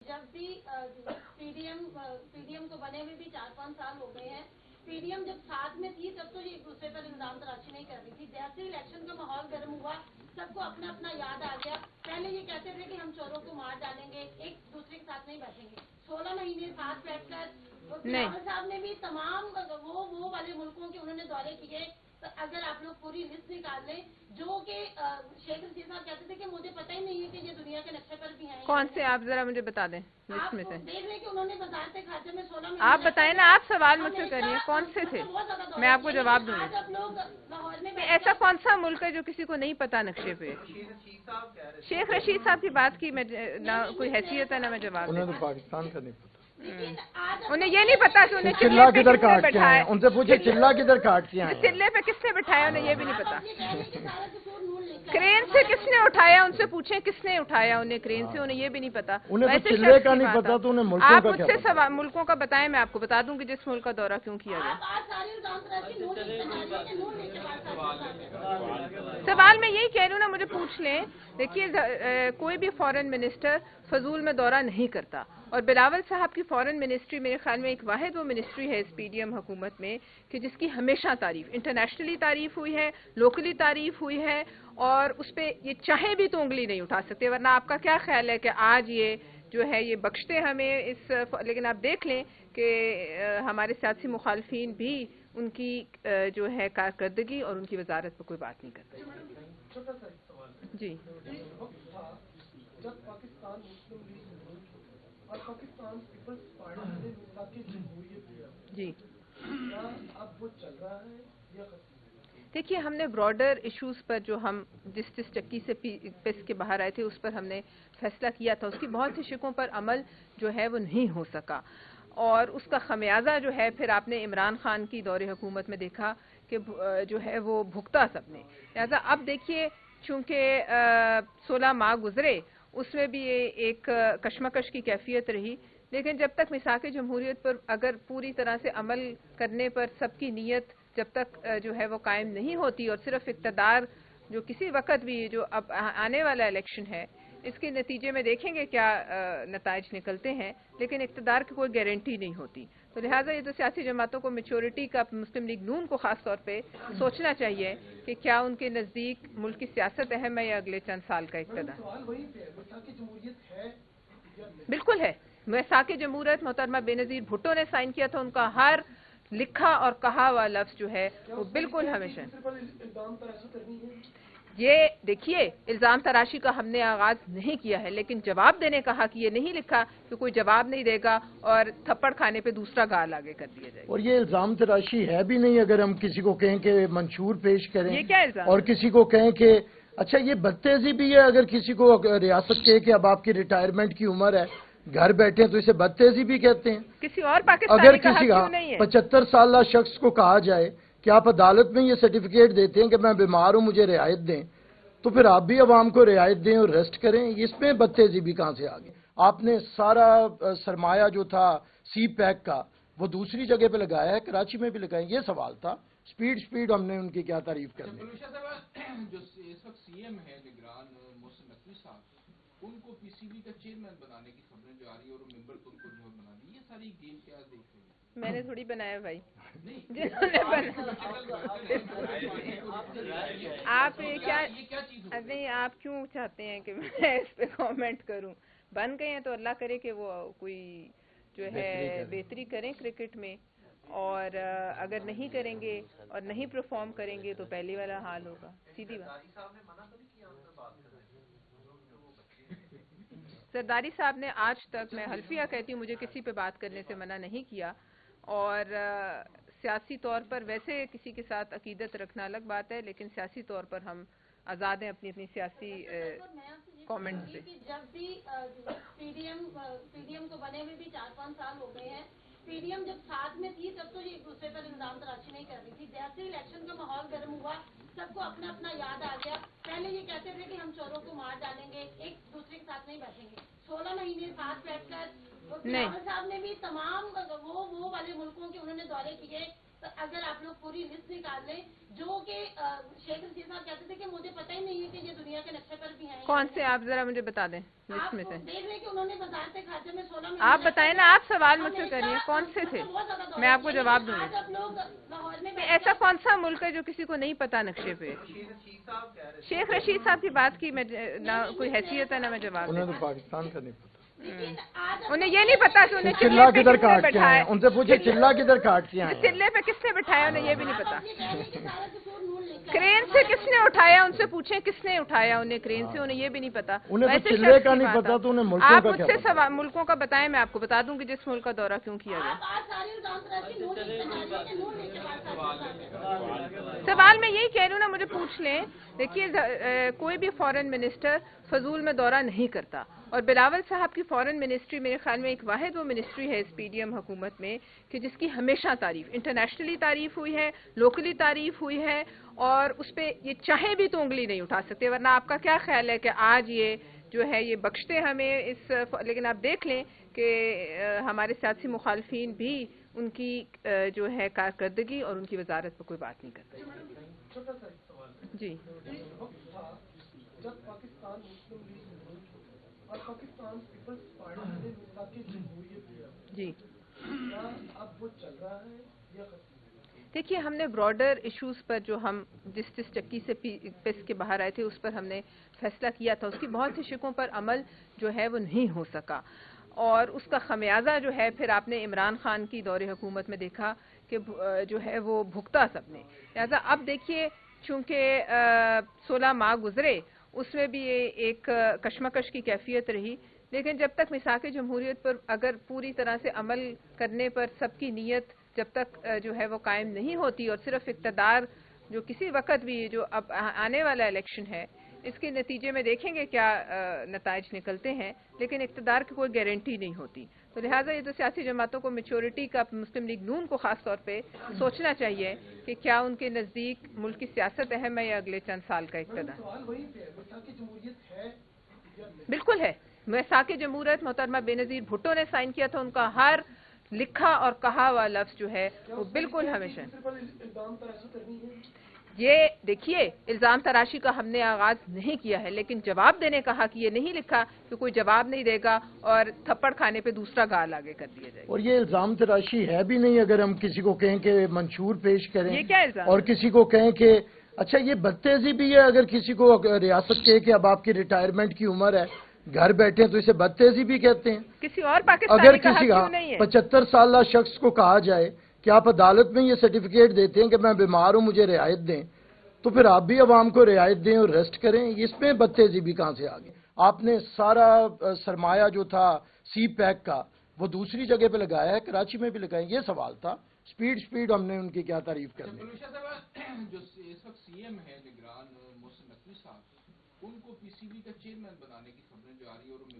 जब भी पीडीएम को बने हुए भी 4-5 साल हो गए हैं। पीडीएम जब साथ में थी तब तो ये एक दूसरे पर इल्जाम तराशी नहीं कर रही थी। जैसे इलेक्शन का माहौल गर्म हुआ, सबको अपना अपना याद आ गया। पहले ये कहते थे कि हम चोरों को मार डालेंगे, एक दूसरे के साथ नहीं बैठेंगे। 16 महीने साथ बैठकर बिलावल साहब ने भी तमाम वो वाले मुल्कों के उन्होंने दौरे किए। तो अगर आप लोग पूरी लिस्ट निकाल लें, जो कि शेख रशीद साहब कहते थे कि मुझे पता ही नहीं है कि ये दुनिया के नक्शे पर भी हैं। कौन से आप जरा मुझे बता दें लिस्ट में से। देख रहे हैं कि उन्होंने वजारत खाते में 16 में आप बताएं ना, आप सवाल मुझसे करिए कौन से थे, मैं आपको जवाब दूंगी। आज आप लोग लाहौर में ऐसा कौन सा मुल्क है जो किसी को नहीं पता नक्शे पे। शेख रशीद साहब की बात की मैं ना कोई हैसियत है ना मैं जवाब। उन्हें पाकिस्तान का नहीं पता, उन्हें ये नहीं पता कि उन्हें चिल्ला किधर काट के आए, उनसे पूछे चिल्ला किधर काट के आए, चिल्ले पे किसने बिठाया उन्हें ये भी नहीं पता। क्रेन से किसने उठाया उनसे पूछें किसने उठाया उन्हें क्रेन से, उन्हें ये भी नहीं पता। उन्हें तो चिल्ले का नहीं पता तो उन्हें मुल्कों आप का क्या मुझसे पता? सवाल मुल्कों का बताएं, मैं आपको बता दूंगी जिस मुल्क का दौरा क्यों किया गया। सवाल मैं यही कह रही हूँ ना, मुझे पूछ लें। देखिए कोई भी फॉरेन मिनिस्टर फजूल में दौरा नहीं करता, और बिलावल साहब की फॉरेन मिनिस्ट्री मेरे ख्याल में एक वाहिद वो मिनिस्ट्री है इस पीडीएम हुकूमत में कि जिसकी हमेशा तारीफ, इंटरनेशनली तारीफ हुई है, लोकली तारीफ हुई है, और उस पर ये चाहे भी तो उंगली नहीं उठा सकते। वरना आपका क्या ख्याल है कि आज ये जो है ये बख्शते हमें इस, लेकिन आप देख लें कि हमारे सियासी मुखालफीन भी उनकी जो है कारकर्दगी और उनकी वजारत पर कोई बात नहीं करते। जी जब पाकिस्तान मुस्लिम लीग और पाकिस्तान पीपल्स पार्टी ने मिसाकी जमहूरियत दिया जी, क्या अब वो चल रहा है या खत्म? देखिए हमने ब्रॉडर इश्यूज पर जो हम जिस चक्की से पिस के बाहर आए थे उस पर हमने फैसला किया था, उसकी बहुत सी शिकों पर अमल जो है वो नहीं हो सका, और उसका खमियाजा जो है फिर आपने इमरान खान की दौरे हुकूमत में देखा कि जो है वो भुगता सबने। लिहाजा अब देखिए चूंकि 16 माह गुजरे उसमें भी ये एक कशमकश की कैफियत रही, लेकिन जब तक मिसाक जमहूरियत पर अगर पूरी तरह से अमल करने पर सबकी नीयत जब तक जो है वो कायम नहीं होती, और सिर्फ इक़्तिदार जो किसी वक्त भी जो अब आने वाला इलेक्शन है इसके नतीजे में देखेंगे क्या नताइज निकलते हैं, लेकिन इक़्तिदार की कोई गारंटी नहीं होती। तो लिहाजा ये तो सियासी जमातों को मैच्योरिटी का, मुस्लिम लीग नून को खास तौर पे सोचना चाहिए कि क्या उनके नज़दीक मुल्क की सियासत अहम है या अगले चंद साल का इक़्तिदार। बिल्कुल है, मिसाक जमहूरियत मोहतरमा बेनज़ीर भुट्टो ने साइन किया था, उनका हर लिखा और कहा हुआ लफ्ज जो है वो बिल्कुल हमेशा। ये देखिए इल्जाम तराशी का हमने आगाज नहीं किया है, लेकिन जवाब देने का हक ये नहीं लिखा कि कोई जवाब नहीं देगा और थप्पड़ खाने पे दूसरा गाल आगे कर दिया जाएगा। और ये इल्जाम तराशी है भी नहीं अगर हम किसी को कहें कि मंशूर पेश करें, ये क्या इल्जाम? और किसी को कहें कि अच्छा ये बदतेजी भी है अगर किसी को रियासत कहे कि अब आपकी रिटायरमेंट की उम्र है, घर बैठे तो इसे बदतेजी भी कहते हैं। किसी और पाकिस्तानी अगर का हक किसी क्यों नहीं है? 75 साल शख्स को कहा जाए कि आप अदालत में ये सर्टिफिकेट देते हैं कि मैं बीमार हूं मुझे रियायत दें, तो फिर आप भी अवाम को रियायत दें और रेस्ट करें। इसमें बदतेजी भी कहां से आ गई? आपने सारा सरमाया जो था सी पैक का वो दूसरी जगह पे लगाया है, कराची में भी लगाया। ये सवाल था, स्पीड हमने उनकी क्या तारीफ कर दी। जो इस वक्त सीएम है निगरान मोहसिन नकवी साहब, उनको पीसीबी का चेयरमैन बनाने की खबरें जा रही है और मेंबर को उनको जो बना दी, ये सारी गेम क्या देख रही है? मैंने थोड़ी बनाया भाई, जिन्होंने आप क्या नहीं, आप क्यों चाहते हैं कि मैं इस पे कमेंट करूं? बन गए हैं तो अल्लाह करे कि वो कोई जो है बेहतरी करें क्रिकेट में, और अगर नहीं करेंगे और नहीं परफॉर्म करेंगे तो पहले वाला हाल होगा। सीधी बात। सरदारी साहब ने आज तक, मैं हल्फिया कहती हूँ, मुझे किसी पे बात करने से मना नहीं किया, और सियासी तौर पर वैसे किसी के साथ अकीदत रखना अलग बात है, लेकिन सियासी तौर पर हम आज़ाद हैं अपनी अपनी सियासी कमेंट से। जब भी पीडीएम को बने हुए भी 4-5 साल हो गए हैं। पीडीएम जब साथ में थी तब तो ये एक दूसरे पर इल्जाम तराशी नहीं कर रही थी। जैसे इलेक्शन का माहौल गर्म हुआ, सबको अपना अपना याद आ गया। पहले ये कहते थे कि हम चोरों को मार डालेंगे, एक दूसरे के साथ नहीं बैठेंगे। 16 महीने साथ बैठकर बिलावल साहब ने भी तमाम वो वाले मुल्कों के उन्होंने दौरे किए। तो अगर आप लोग पूरी लिस्ट निकाल लें, जो कि शेख रशीद साहब कहते थे कि मुझे पता ही नहीं है कि ये दुनिया के नक्शे पर भी हैं। कौन से आप जरा मुझे बता दें लिस्ट में आप से। देख रहे हैं कि उन्होंने बाजार से खाते में 16 में आप बताएं ना, आप सवाल मुझसे करिए, कौन से थे, मैं आपको जवाब दूंगी। आज आप लोग लाहौर में ऐसा कौन सा मुल्क है जो किसी को नहीं पता नक्शे पे। शेख रशीद साहब की बात की मैं ना कोई हैसियत है ना मैं जवाब उन्हें दूं। तो पाकिस्तान का नहीं पता, लेकिन आज उन्हें ये नहीं पता कि उन्हें चिल्ला पे किधर किसने काट के आए बैठाया हैं, उनसे पूछे चिल्ला किधर काट के आए हैं। चिल्ले पे किसने बिठाया उन्हें ये भी नहीं पता। आप ये कह रहे हैं कि सारा कसूर नून लेकर क्रेन से किसने उठाया, उनसे पूछें किसने उठाया उन्हें क्रेन से, उन्हें ये भी नहीं पता। उन्हें तो वैसे चिल्ले शख्स का की नहीं बात पता, है। तो उन्हें मुल्कों आप का क्या मुझसे पता? सवाल मुल्कों का बताएं, मैं आपको बता दूंगी जिस मुल्क का दौरा क्यों किया गया। आप आज सारी इल्जाम तराशी नून लेकर आ रहे हैं कि नून लेकर सवाल मैं यही कह रही हूँ ना, मुझे पूछ लें। देखिए कोई भी फॉरेन मिनिस्टर फजूल में दौरा नहीं करता, और बिलावल साहब की फॉरेन मिनिस्ट्री मेरे ख्याल में एक वाहिद वो मिनिस्ट्री है इस पीडीएम हुकूमत में कि जिसकी हमेशा तारीफ, इंटरनेशनली तारीफ हुई है, लोकली तारीफ हुई है, और उस पर ये चाहे भी तो उंगली नहीं उठा सकते। वरना आपका क्या ख्याल है कि आज ये जो है ये बख्शते हमें इस, लेकिन आप देख लें कि हमारे सियासी मुखालफिन भी उनकी जो है कारकर्दगी और उनकी वजारत पर कोई बात नहीं करते। छोटा सा एक सवाल जी है, एक वक्त था जब पाकिस्तान मुस्लिम लीग और पाकिस्तान पीपल्स पार्टी ने मिसाकी जमहूरियत दिया, जी क्या अब वो चल रहा है या खत्म? देखिए, हमने ब्रॉडर इश्यूज पर जो हम जिस चक्की से पिस के बाहर आए थे उस पर हमने फैसला किया था, उसकी बहुत सी शिकों पर अमल जो है वो नहीं हो सका, और उसका खमियाजा जो है फिर आपने इमरान खान की दौरे हुकूमत में देखा कि जो है वो भुगता सबने। लिहाजा अब देखिए, चूंकि 16 माह गुजरे उसमें भी ये एक कशमकश की कैफियत रही, लेकिन जब तक मिसाक जमहूरियत पर अगर पूरी तरह से अमल करने पर सबकी नीयत जब तक जो है वो कायम नहीं होती, और सिर्फ इक़्तिदार जो किसी वक्त भी जो अब आने वाला इलेक्शन है इसके नतीजे में देखेंगे क्या नताइज निकलते हैं, लेकिन इक़्तिदार की कोई गारंटी नहीं होती। तो लिहाजा ये तो सियासी जमातों को मैच्योरिटी का, मुस्लिम लीग नून को खास तौर पे सोचना चाहिए कि क्या उनके नज़दीक मुल्क की सियासत अहम है या अगले चंद साल का इक़्तिदार। सवाल वही पे है, मिसाकी जमहूरियत है या नहीं? बिल्कुल है। मिसाक जमहूरियत मोहतरमा बेनज़ीर भुट्टो ने साइन किया था, उनका हर लिखा और कहा हुआ लफ्ज जो है वो बिल्कुल हमेशा। इल्जाम तराशी करनी है। ये देखिए, इल्जाम तराशी का हमने आगाज नहीं किया है, लेकिन जवाब देने का हक ये नहीं लिखा कि कोई जवाब नहीं देगा और थप्पड़ खाने पे दूसरा गाल आगे कर दिया जाएगा। और ये इल्जाम तराशी है भी नहीं अगर हम किसी को कहें कि मंशूर पेश करें, ये क्या इल्जाम और किसी को कहें कि अच्छा, ये बदतेजी भी है अगर किसी को रियासत कहे कि अब आपकी रिटायरमेंट की उम्र है, घर बैठे तो इसे बदतेजी भी कहते हैं। किसी और पाकिस्तानी अगर का हक किसी क्यों नहीं है? 75 साल शख्स को कहा जाए कि आप अदालत में ये सर्टिफिकेट देते हैं कि मैं बीमार हूं, मुझे रियायत दें, तो फिर आप भी अवाम को रियायत दें और रेस्ट करें। इसमें बदतेजी भी कहां से आ गई? आपने सारा सरमाया जो था सी पैक का वो दूसरी जगह पे लगाया है, कराची में भी लगाया। ये सवाल था, स्पीड हमने उनकी क्या तारीफ करनी। जो इस वक्त सीएम है निगरान मोहसिन नकवी साहब, उनको पीसीबी का चेयरमैन बनाने की खबरें जारी और